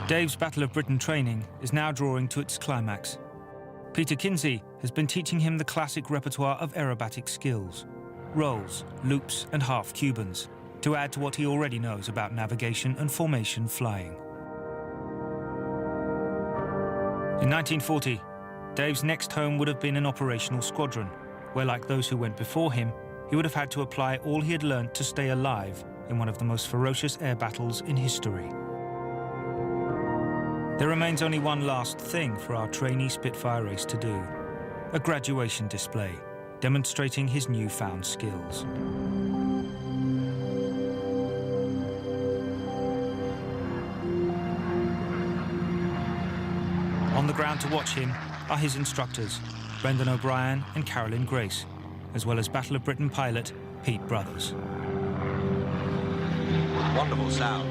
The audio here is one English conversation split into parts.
Dave's Battle of Britain training is now drawing to its climax. Peter Kinsey has been teaching him the classic repertoire of aerobatic skills, rolls, loops and half Cubans, to add to what he already knows about navigation and formation flying. In 1940, Dave's next home would have been an operational squadron, where, like those who went before him, he would have had to apply all he had learnt to stay alive in one of the most ferocious air battles in history. There remains only one last thing for our trainee Spitfire Ace to do: a graduation display demonstrating his newfound skills. On the ground to watch him are his instructors, Brendan O'Brien and Carolyn Grace, as well as Battle of Britain pilot Pete Brothers. Wonderful sound.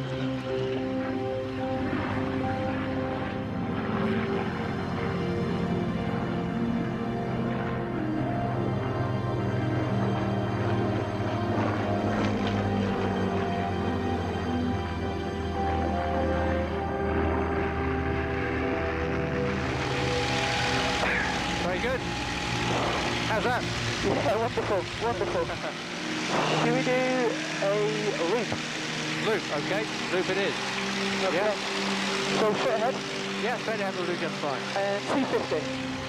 Very good. How's that? Yeah, wonderful, wonderful. Can we do a loop? Loop, okay. Loop it is. Okay. Yeah. So straight ahead? Yeah, straight ahead will do just fine. And 250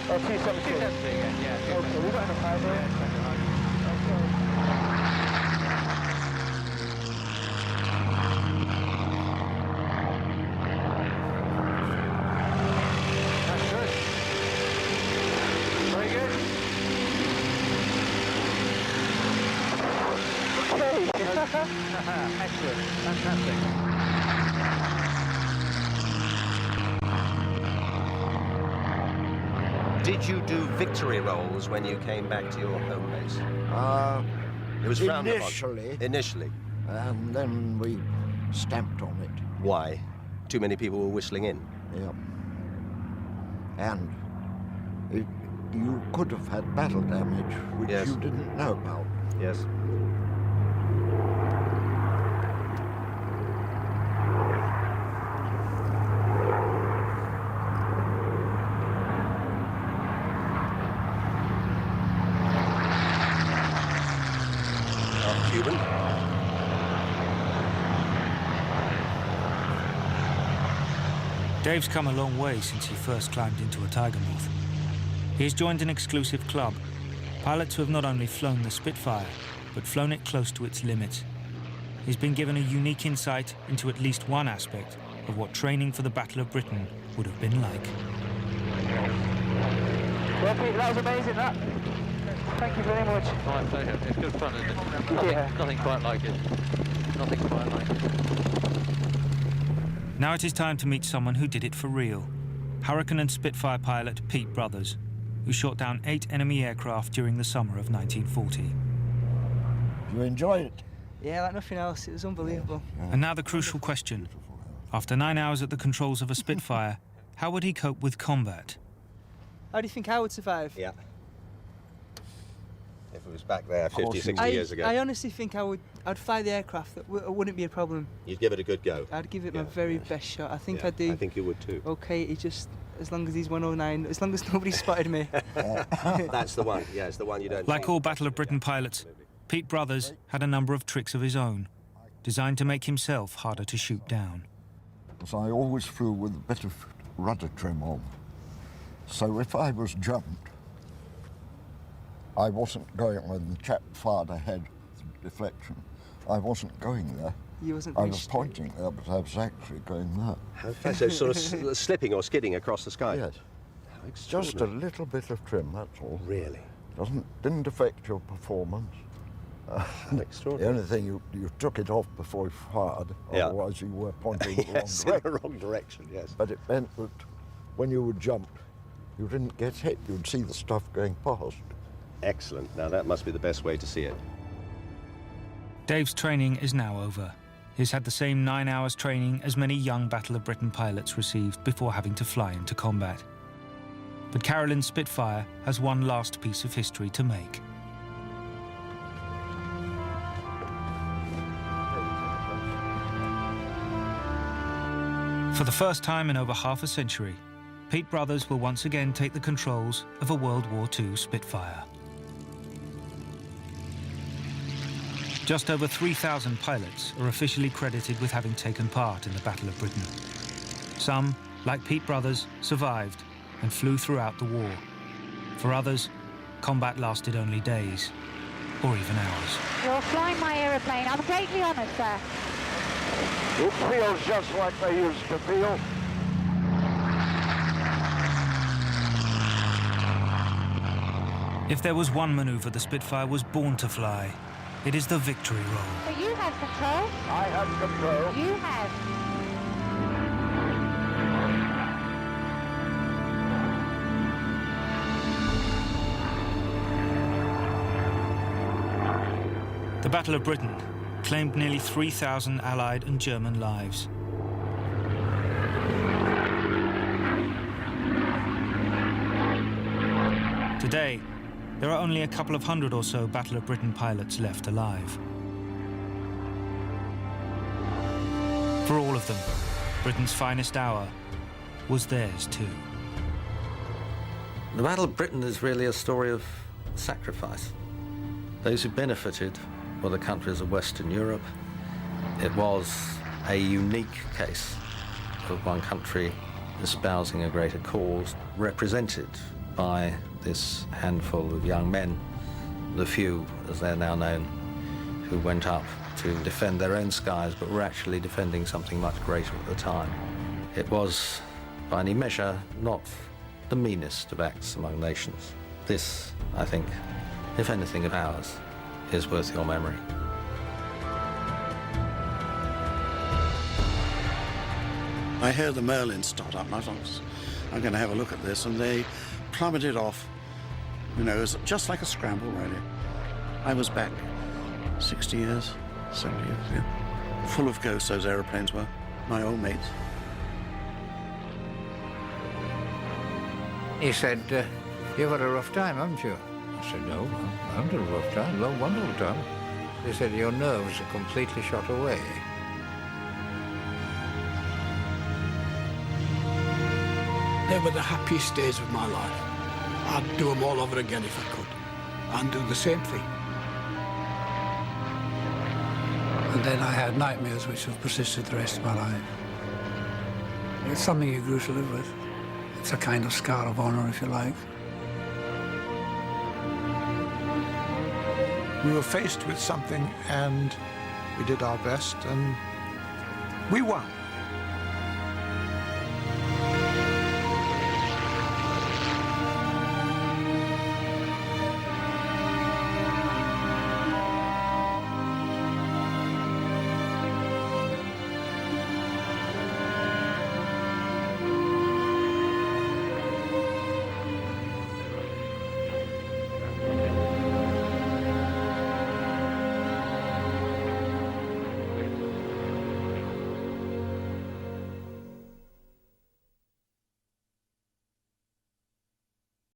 or 270? 270 again, yeah. Okay, we've got enough time there. Yeah, exactly right. That's good. Very good. Okay. Excellent. Fantastic. Did you do victory rolls when you came back to your home base? It was frowned upon. Initially, Initially. and then we stamped on it. Why? Too many people were whistling in. Yep. And you could have had battle damage, which Yes. you didn't know about. Yes. Cuban. Dave's come a long way since he first climbed into a Tiger Moth. He has joined an exclusive club, pilots who have not only flown the Spitfire, but flown it close to its limits. He's been given a unique insight into at least one aspect of what training for the Battle of Britain would have been like. Well, Pete, that was amazing, that. Thank you very much. My pleasure. It's good fun, isn't it? Yeah. Nothing quite like it. Nothing quite like it. Now it is time to meet someone who did it for real. Hurricane and Spitfire pilot Pete Brothers, who shot down 8 enemy aircraft during the summer of 1940. You enjoyed it? Yeah, like nothing else. It was unbelievable. And now the crucial question. After 9 hours at the controls of a Spitfire, how would he cope with combat? How do you think I would survive? Yeah. If it was back there 50, 60 I, years ago, I honestly think I'd fly the aircraft. That wouldn't be a problem. you'd give it a good go. I'd give it my Yeah, very yes. best shot. I think Yeah, I'd do I think you would too. okay. It just, as long as he's 109, as long as nobody spotted me. That's the one. Yeah, it's the one you don't. Like all Battle of Britain pilots, Pete Brothers had a number of tricks of his own, designed to make himself harder to shoot down. So I always flew with a bit of rudder trim on. So if I was jumped, I wasn't going when the chap fired ahead, deflection. I wasn't going there. You wasn't. I very was straight. pointing there, but I was actually going there. How fast? So sort of slipping or skidding across the sky. Yes. How Just a extraordinary. little bit of trim, that's all. Really. Didn't affect your performance. The Extraordinary. only thing, you took it off before you fired, Yeah. otherwly you were pointing the Yes, wrong in the direction. wrong direction. Yes. But it meant that when you would jump, you didn't get hit. You'd see the stuff going past. Excellent. Now that must be the best way to see it. Dave's training is now over. He's had the same 9 hours training as many young Battle of Britain pilots received before having to fly into combat. But Carolyn's Spitfire has one last piece of history to make. For the first time in over half a century, Peat brothers will once again take the controls of a World War II Spitfire. Just over 3,000 pilots are officially credited with having taken part in the Battle of Britain. Some, like Peat brothers, survived and flew throughout the war. For others, combat lasted only days, or even hours. You're flying my aeroplane. I'm greatly honoured, sir. It feels just like they used to feel. If there was one manoeuvre the Spitfire was born to fly, it is the victory roll. So you have control. I have control. You have. The Battle of Britain claimed nearly 3,000 Allied and German lives. Today, there are only a couple of hundred or so Battle of Britain pilots left alive. For all of them, Britain's finest hour was theirs too. The Battle of Britain is really a story of sacrifice. Those who benefited were the countries of Western Europe. It was a unique case of one country espousing a greater cause, represented by this handful of young men, the few, as they're now known, who went up to defend their own skies, but were actually defending something much greater at the time. It was, by any measure, not the meanest of acts among nations. This, I think, if anything of ours, is worth your memory. I heard the Merlin start up, and I thought, I'm going to have a look at this, and they plummeted off. You know, it was just like a scramble, really. I was back 60 years, 70 years, yeah. Full of ghosts, those aeroplanes were, my old mates. He said, you've had a rough time, haven't you? I said, no, I haven't had a rough time, no, wonderful time. He said, your nerves are completely shot away. They were the happiest days of my life. I'd do them all over again if I could, and do the same thing. And then I had nightmares which have persisted the rest of my life. It's something you grew to live with. It's a kind of scar of honour, if you like. We were faced with something, and we did our best, and we won.